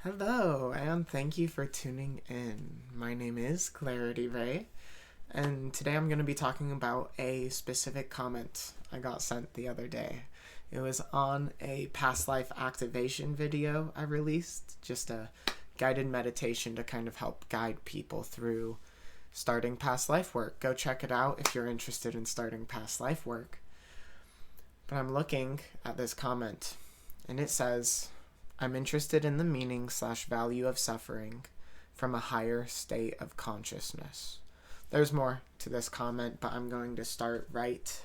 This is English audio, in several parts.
Hello, and thank you for tuning in. My name is Clarity Ray, and today I'm going to be talking about a specific comment I got sent the other day. It was on a past life activation video I released, just a guided meditation to kind of help guide people through starting past life work. Go check it out if you're interested in starting past life work. But I'm looking at this comment, and it says, I'm interested in the meaning/value of suffering from a higher state of consciousness. There's more to this comment, but I'm going to start right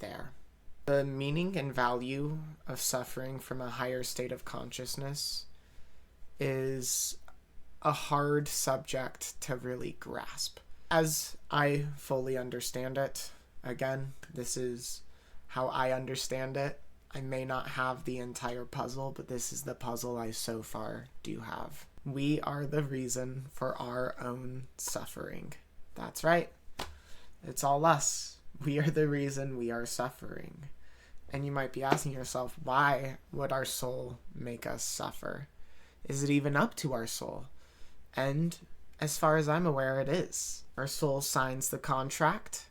there. The meaning and value of suffering from a higher state of consciousness is a hard subject to really grasp. As I fully understand it, again, this is how I understand it. I may not have the entire puzzle, but this is the puzzle I so far do have. We are the reason for our own suffering. That's right. It's all us. We are the reason we are suffering. And you might be asking yourself, why would our soul make us suffer? Is it even up to our soul? And as far as I'm aware, it is. Our soul signs the contract.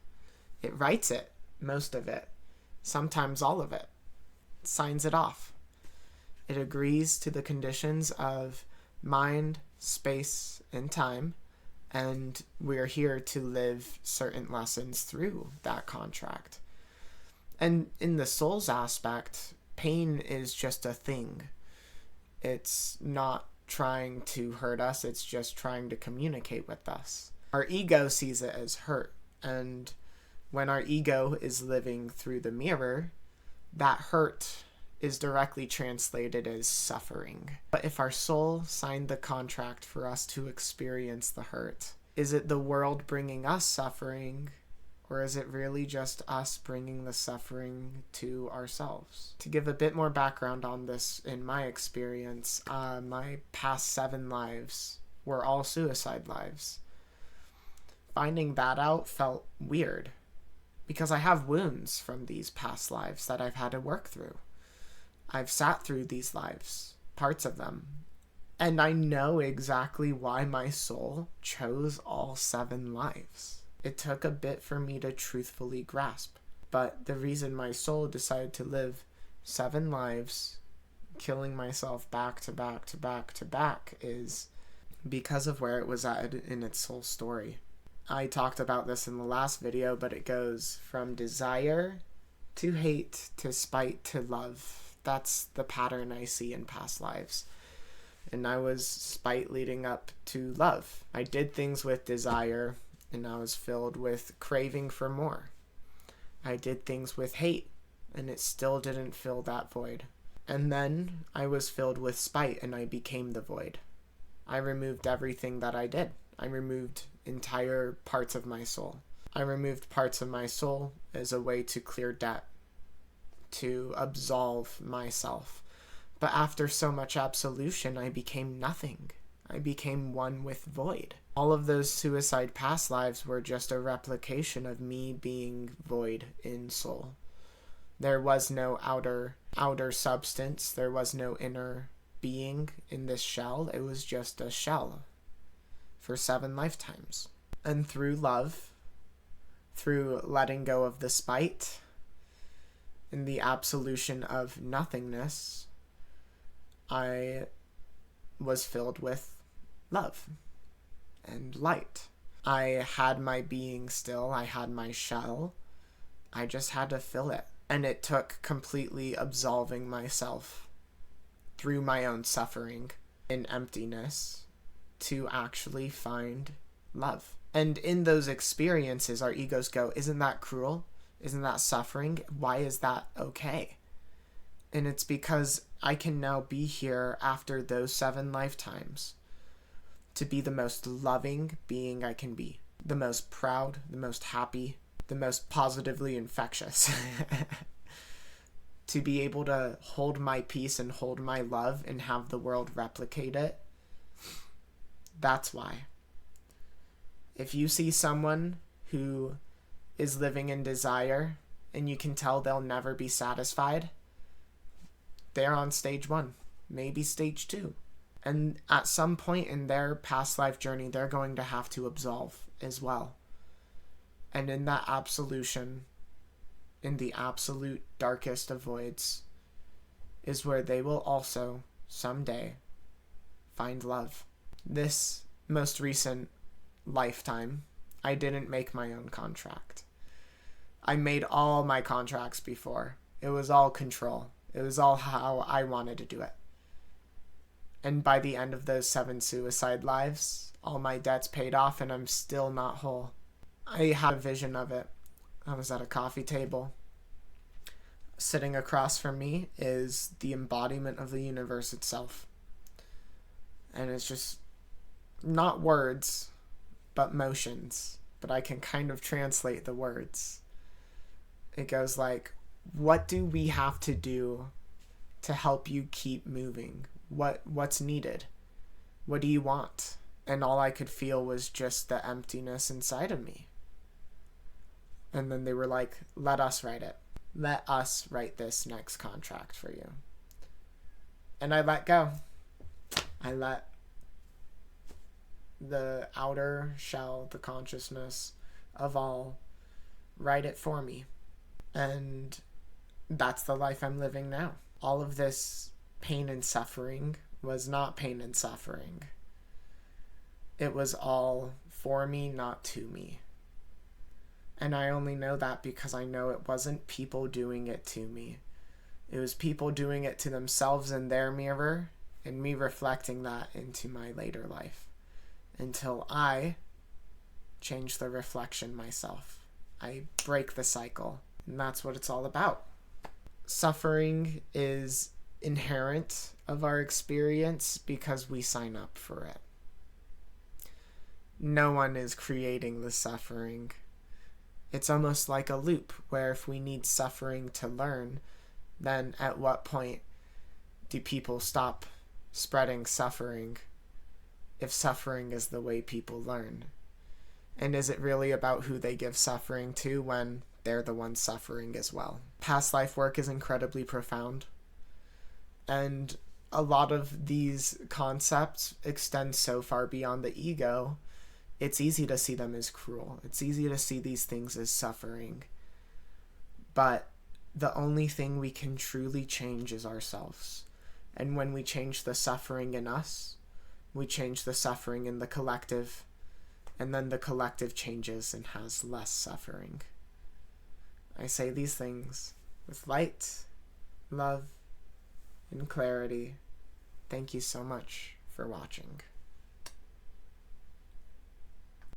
It writes it, most of it, sometimes all of it. Signs it off. It agrees to the conditions of mind, space, and time, and we're here to live certain lessons through that contract. And in the soul's aspect, pain is just a thing. It's not trying to hurt us, it's just trying to communicate with us. Our ego sees it as hurt, and when our ego is living through the mirror, that hurt is directly translated as suffering. But if our soul signed the contract for us to experience the hurt, is it the world bringing us suffering, or is it really just us bringing the suffering to ourselves? To give a bit more background on this, in my experience, my past 7 lives were all suicide lives. Finding that out felt weird, because I have wounds from these past lives that I've had to work through. I've sat through these lives, parts of them, and I know exactly why my soul chose all 7 lives. It took a bit for me to truthfully grasp, but the reason my soul decided to live 7 lives, killing myself back to back to back to back, is because of where it was at in its soul story. I talked about this in the last video, but it goes from desire to hate to spite to love. That's the pattern I see in past lives. And I was spite leading up to love. I did things with desire, and I was filled with craving for more. I did things with hate, and it still didn't fill that void. And then I was filled with spite, and I became the void. I removed everything that I did. I removed entire parts of my soul. I removed parts of my soul as a way to clear debt, to absolve myself. But after so much absolution, I became nothing. I became one with void. All of those suicide past lives were just a replication of me being void in soul. There was no outer substance. There was no inner being in this shell. It was just a shell for 7 lifetimes. And through love, through letting go of the spite, in the absolution of nothingness, I was filled with love and light. I had my being still, I had my shell, I just had to fill it. And it took completely absolving myself through my own suffering in emptiness to actually find love. And in those experiences, our egos go, isn't that cruel? Isn't that suffering? Why is that okay? And it's because I can now be here after those 7 lifetimes to be the most loving being I can be. The most proud, the most happy, the most positively infectious. To be able to hold my peace and hold my love and have the world replicate it. That's why. If you see someone who is living in desire and you can tell they'll never be satisfied, they're on stage 1, maybe stage 2. And at some point in their past life journey, they're going to have to absolve as well. And in that absolution, in the absolute darkest of voids, is where they will also, someday, find love. This most recent lifetime, I didn't make my own contract. I made all my contracts before. It was all control. It was all how I wanted to do it. And by the end of those 7 suicide lives, all my debts paid off and I'm still not whole. I had a vision of it. I was at a coffee table. Sitting across from me is the embodiment of the universe itself. And it's just not words, but motions. But I can kind of translate the words. It goes like, what do we have to do to help you keep moving? What's needed? What do you want? And all I could feel was just the emptiness inside of me. And then they were like, let us write it. Let us write this next contract for you. And I let go. I let the outer shell, the consciousness of all, write it for me. And that's the life I'm living now. All of this pain and suffering was not pain and suffering. It was all for me, not to me. And I only know that because I know it wasn't people doing it to me. It was people doing it to themselves in their mirror, and me reflecting that into my later life. Until I change the reflection myself. I break the cycle. And that's what it's all about. Suffering is inherent of our experience because we sign up for it. No one is creating the suffering. It's almost like a loop where if we need suffering to learn, then at what point do people stop spreading suffering if suffering is the way people learn? And is it really about who they give suffering to when they're the ones suffering as well? Past life work is incredibly profound. And a lot of these concepts extend so far beyond the ego, it's easy to see them as cruel. It's easy to see these things as suffering. But the only thing we can truly change is ourselves. And when we change the suffering in us, we change the suffering in the collective, and then the collective changes and has less suffering. I say these things with light, love, and clarity. Thank you so much for watching.